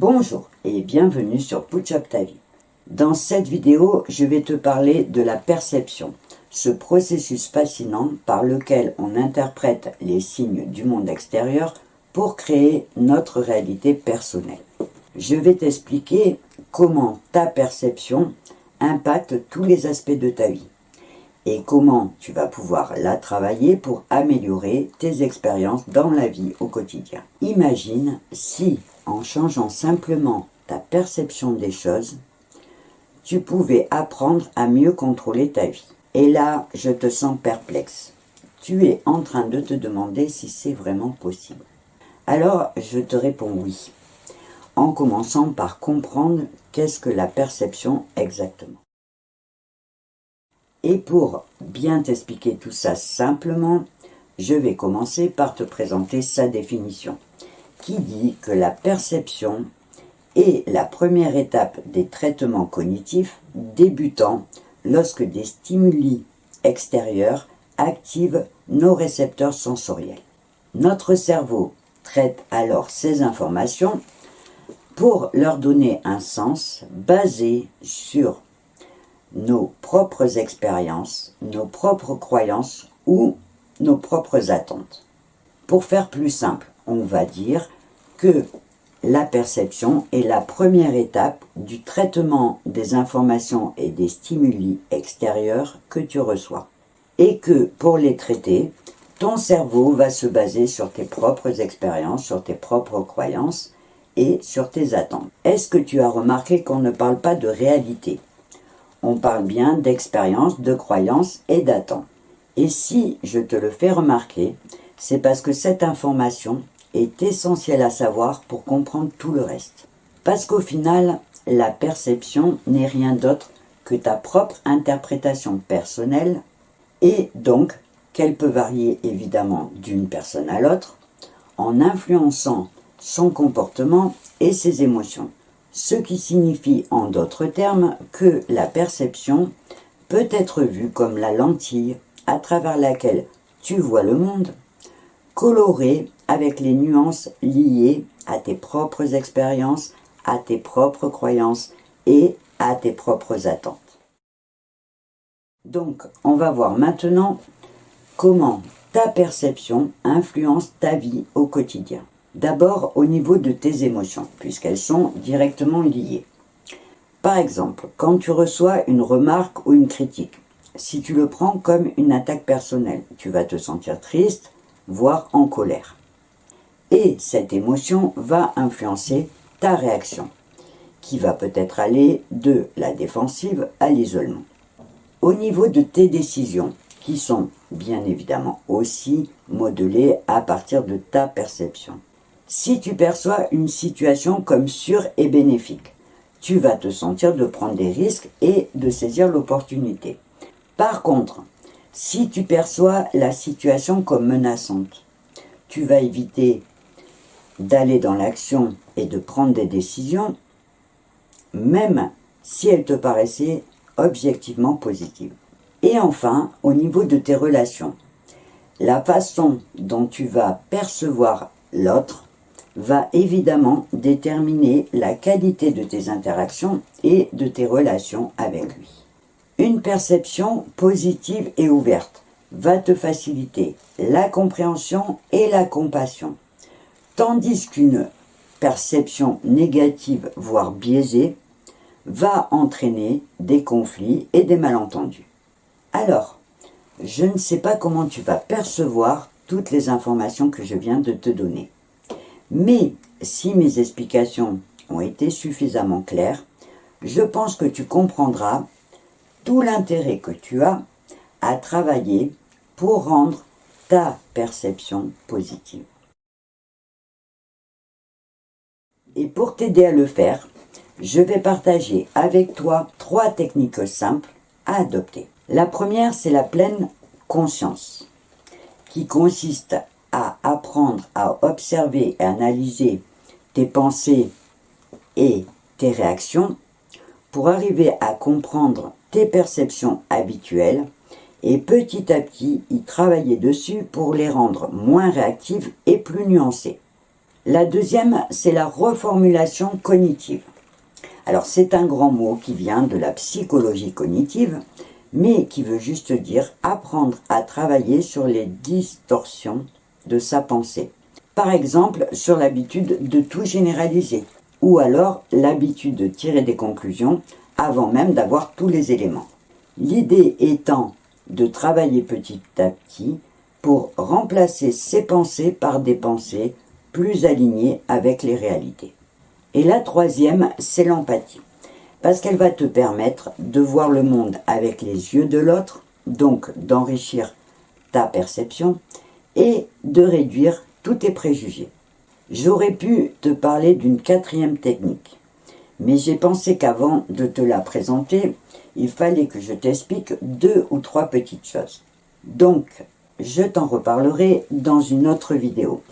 Bonjour et bienvenue sur Putch Up ta vie. Dans cette vidéo, je vais te parler de la perception, ce processus fascinant par lequel on interprète les signes du monde extérieur pour créer notre réalité personnelle. Je vais t'expliquer comment ta perception impacte tous les aspects de ta vie et comment tu vas pouvoir la travailler pour améliorer tes expériences dans la vie au quotidien. Imagine si, en changeant simplement ta perception des choses, tu pouvais apprendre à mieux contrôler ta vie. Et là, je te sens perplexe. Tu es en train de te demander si c'est vraiment possible. Alors, je te réponds oui, en commençant par comprendre qu'est-ce que la perception exactement. Et pour bien t'expliquer tout ça simplement, je vais commencer par te présenter sa définition, qui dit que la perception est la première étape des traitements cognitifs débutant lorsque des stimuli extérieurs activent nos récepteurs sensoriels. Notre cerveau traite alors ces informations pour leur donner un sens basé sur nos propres expériences, nos propres croyances ou nos propres attentes. Pour faire plus simple, on va dire que la perception est la première étape du traitement des informations et des stimuli extérieurs que tu reçois. Et que pour les traiter, ton cerveau va se baser sur tes propres expériences, sur tes propres croyances et sur tes attentes. Est-ce que tu as remarqué qu'on ne parle pas de réalité ? On parle bien d'expérience, de croyances et d'attentes. Et si je te le fais remarquer, c'est parce que cette information est essentielle à savoir pour comprendre tout le reste. Parce qu'au final, la perception n'est rien d'autre que ta propre interprétation personnelle et donc qu'elle peut varier évidemment d'une personne à l'autre en influençant son comportement et ses émotions. Ce qui signifie en d'autres termes que la perception peut être vue comme la lentille à travers laquelle tu vois le monde, colorée avec les nuances liées à tes propres expériences, à tes propres croyances et à tes propres attentes. Donc, on va voir maintenant comment ta perception influence ta vie au quotidien. D'abord au niveau de tes émotions, puisqu'elles sont directement liées. Par exemple, quand tu reçois une remarque ou une critique, si tu le prends comme une attaque personnelle, tu vas te sentir triste, voire en colère. Et cette émotion va influencer ta réaction, qui va peut-être aller de la défensive à l'isolement. Au niveau de tes décisions, qui sont bien évidemment aussi modelées à partir de ta perception. Si tu perçois une situation comme sûre et bénéfique, tu vas te sentir de prendre des risques et de saisir l'opportunité. Par contre, si tu perçois la situation comme menaçante, tu vas éviter d'aller dans l'action et de prendre des décisions, même si elles te paraissaient objectivement positives. Et enfin, au niveau de tes relations, la façon dont tu vas percevoir l'autre va évidemment déterminer la qualité de tes interactions et de tes relations avec lui. Une perception positive et ouverte va te faciliter la compréhension et la compassion, tandis qu'une perception négative, voire biaisée, va entraîner des conflits et des malentendus. Alors, je ne sais pas comment tu vas percevoir toutes les informations que je viens de te donner. Mais si mes explications ont été suffisamment claires, je pense que tu comprendras tout l'intérêt que tu as à travailler pour rendre ta perception positive. Et pour t'aider à le faire, je vais partager avec toi 3 techniques simples à adopter. La première, c'est la pleine conscience, qui consiste à apprendre à observer et analyser tes pensées et tes réactions pour arriver à comprendre tes perceptions habituelles et petit à petit y travailler dessus pour les rendre moins réactives et plus nuancées. La deuxième, c'est la reformulation cognitive. Alors c'est un grand mot qui vient de la psychologie cognitive, mais qui veut juste dire apprendre à travailler sur les distorsions de sa pensée. Par exemple, sur l'habitude de tout généraliser, ou alors l'habitude de tirer des conclusions avant même d'avoir tous les éléments. L'idée étant de travailler petit à petit pour remplacer ces pensées par des pensées plus alignées avec les réalités. Et la troisième, c'est l'empathie, parce qu'elle va te permettre de voir le monde avec les yeux de l'autre, donc d'enrichir ta perception et de réduire tous tes préjugés. J'aurais pu te parler d'une quatrième technique, mais j'ai pensé qu'avant de te la présenter, il fallait que je t'explique 2 ou 3 petites choses. Donc, je t'en reparlerai dans une autre vidéo.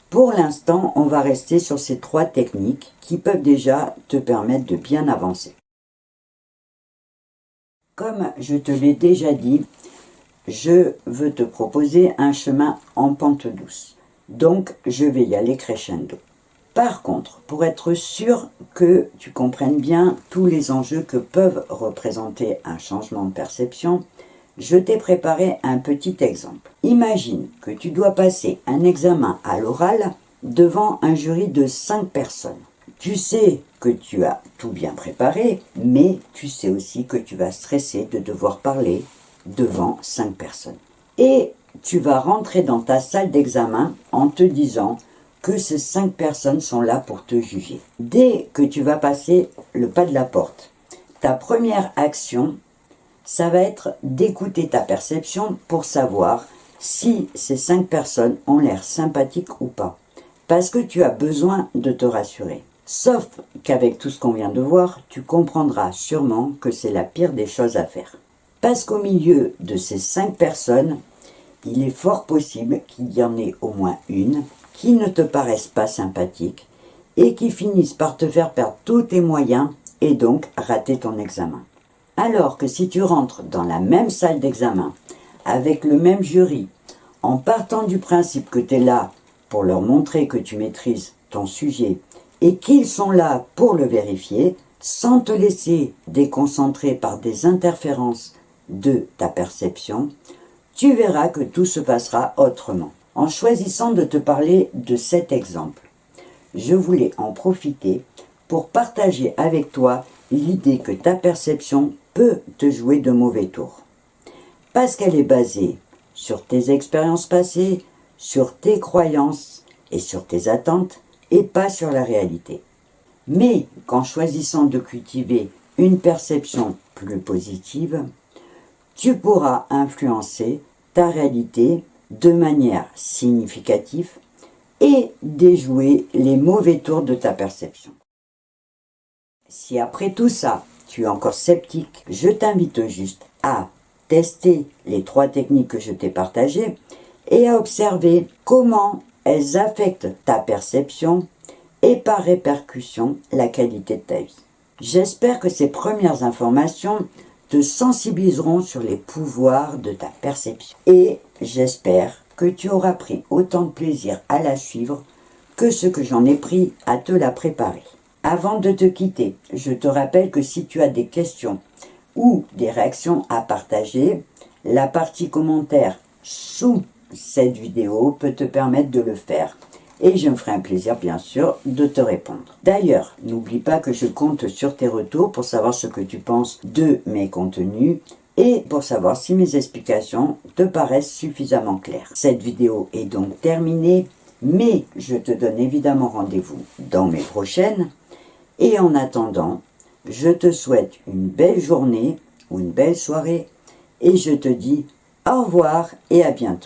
Pour l'instant, on va rester sur ces 3 techniques qui peuvent déjà te permettre de bien avancer. Comme je te l'ai déjà dit, je veux te proposer un chemin en pente douce. Donc, je vais y aller crescendo. Par contre, pour être sûr que tu comprennes bien tous les enjeux que peuvent représenter un changement de perception, je t'ai préparé un petit exemple. Imagine que tu dois passer un examen à l'oral devant un jury de 5 personnes. Tu sais que tu as tout bien préparé, mais tu sais aussi que tu vas stresser de devoir parler devant 5 personnes. Et tu vas rentrer dans ta salle d'examen en te disant que ces 5 personnes sont là pour te juger. Dès que tu vas passer le pas de la porte, ta première action, ça va être d'écouter ta perception pour savoir si ces 5 personnes ont l'air sympathiques ou pas. Parce que tu as besoin de te rassurer. Sauf qu'avec tout ce qu'on vient de voir, tu comprendras sûrement que c'est la pire des choses à faire. Parce qu'au milieu de ces 5 personnes, il est fort possible qu'il y en ait au moins une qui ne te paraisse pas sympathique et qui finisse par te faire perdre tous tes moyens et donc rater ton examen. Alors que si tu rentres dans la même salle d'examen avec le même jury, en partant du principe que tu es là pour leur montrer que tu maîtrises ton sujet et qu'ils sont là pour le vérifier, sans te laisser déconcentrer par des interférences de ta perception, tu verras que tout se passera autrement. En choisissant de te parler de cet exemple, je voulais en profiter pour partager avec toi l'idée que ta perception peut te jouer de mauvais tours. Parce qu'elle est basée sur tes expériences passées, sur tes croyances et sur tes attentes, et pas sur la réalité. Mais qu'en choisissant de cultiver une perception plus positive, tu pourras influencer ta réalité de manière significative et déjouer les mauvais tours de ta perception. Si après tout ça, tu es encore sceptique, je t'invite juste à tester les 3 techniques que je t'ai partagées et à observer comment elles affectent ta perception et par répercussion la qualité de ta vie. J'espère que ces premières informations te sensibiliseront sur les pouvoirs de ta perception. Et j'espère que tu auras pris autant de plaisir à la suivre que ce que j'en ai pris à te la préparer. Avant de te quitter, je te rappelle que si tu as des questions ou des réactions à partager, la partie commentaires sous cette vidéo peut te permettre de le faire. Et je me ferai un plaisir, bien sûr, de te répondre. D'ailleurs, n'oublie pas que je compte sur tes retours pour savoir ce que tu penses de mes contenus et pour savoir si mes explications te paraissent suffisamment claires. Cette vidéo est donc terminée, mais je te donne évidemment rendez-vous dans mes prochaines. Et en attendant, je te souhaite une belle journée ou une belle soirée et je te dis au revoir et à bientôt.